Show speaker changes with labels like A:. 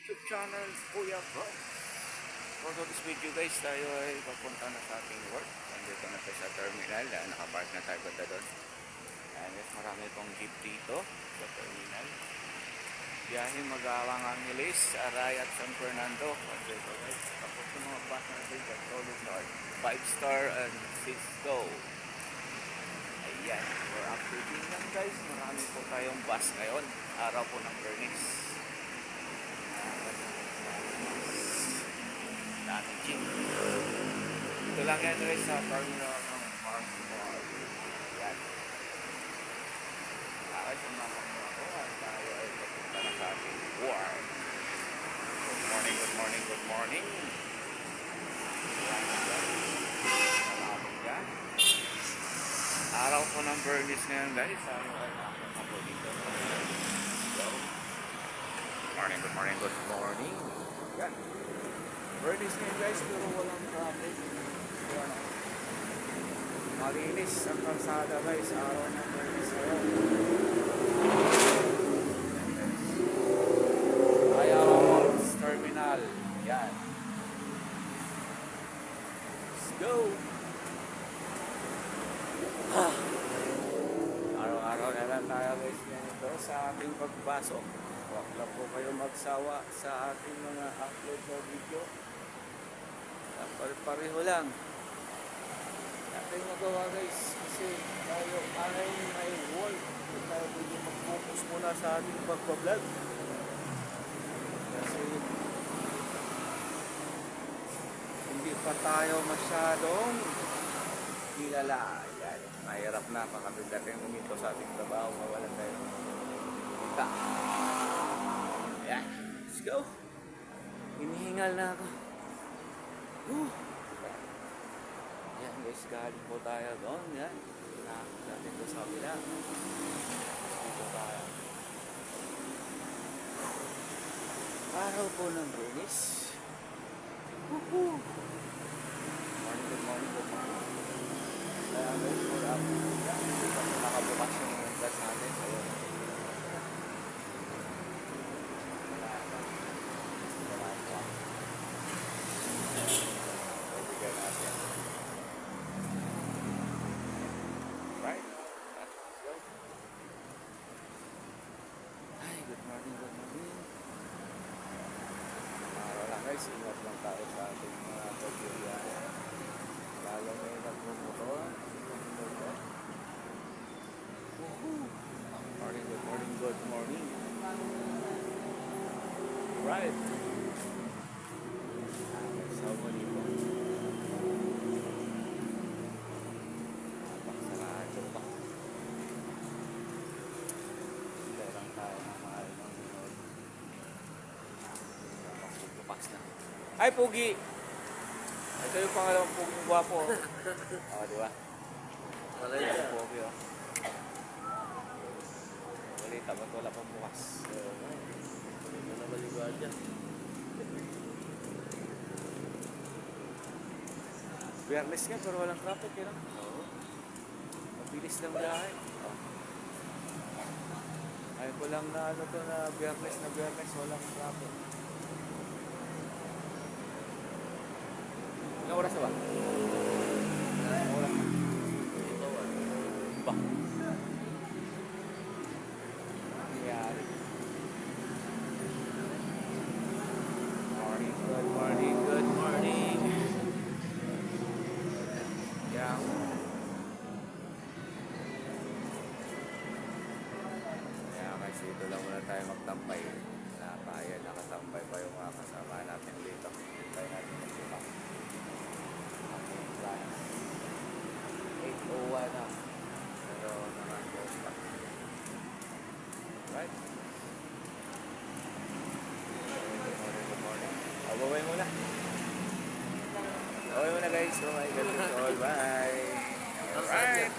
A: YouTube channel, Kuya Bro. For this video guys, tayo ay papunta na sa ating work. Nandito na tayo sa terminal. Nakapark na tayo banda doon. Ayan guys, marami pong jeep dito sa terminal. Biyahe mag-awang Angeles, Aray at San Fernando. Nandito guys, tapos yung mga bus natin sa Solid North, 5-star and 6-go. Ayan, for updating lang guys, marami po tayong bus ngayon. Araw po ng Bernice. Dami jeep. Ito lang yan guys sa terminal ng Park Mall. Ayan. Ay, sumama mo ako at tayo ay papunta na sa ating work. Good morning, good morning, good morning. Maraming dyan. Araw po ng Bernice ngayon guys. Ano ay nakakita po dito. So, good morning, good morning. Yan. Bernice ngayon guys, pero walang traffic. Yan. Malinis ang kalsada guys. Araw ng Bernice ngayon. Ayos Terminal. Yan. Let's go. Araw-araw na lang tayo guys ganito sa ating pagpasok. Huwag lang po kayo magsawa sa ating mga upload na video. Pareho lang. Natin magawa guys kasi tayo ay may work. Tayo pwede mag-focus muna sa ating pagpa-vlog. Kasi hindi pa tayo masyadong kilala. Yan. Mahirap na kapag dating umito sa ating trabaho. Mawalan tayo ng kita. Yan. Let's go. Hinihingal na ako. Yan guys, galing po tayo doon. Yan. Natin po sa kabila. Dito tayo. Araw po ng Bernice. Woohoo! Morning, good morning, good morning. Kaya guys, wala po. Nakabukas yung gas natin. Ayun. Guys, ingat lang tayo sa ating mga pagbibiyahe. Lalo may nagmumotor. Morning, good morning, good morning. Right. Sa muli po. Paksarado pa. Hindi lang tayo na mahal ng minod. Bukas na. Hi, Pugi! Ito yung pangalawang Pugi ng gwapo. O, diba? Wala yung Pugi, o. Balita, ba't wala pang bukas? Wala na maliwag dyan. Biyernes nga, pero walang traffic, yun. Oo. Mabilis lang biyahe. Ayaw ko lang na ano to na biyernes, walang traffic. Ilang oras na ba? Ilang oras na? Ba? Nangyari. Morning, good morning, good morning. Yeah. Kaya kasi dito lang muna tayo magtampay. Nakatampay pa yung mga kasama natin dito. Tayo natin magsipak. 8:01 na. Pero naman po stop. Right? Good morning. Babay muna. Babay muna guys. Bye. All right. Alright.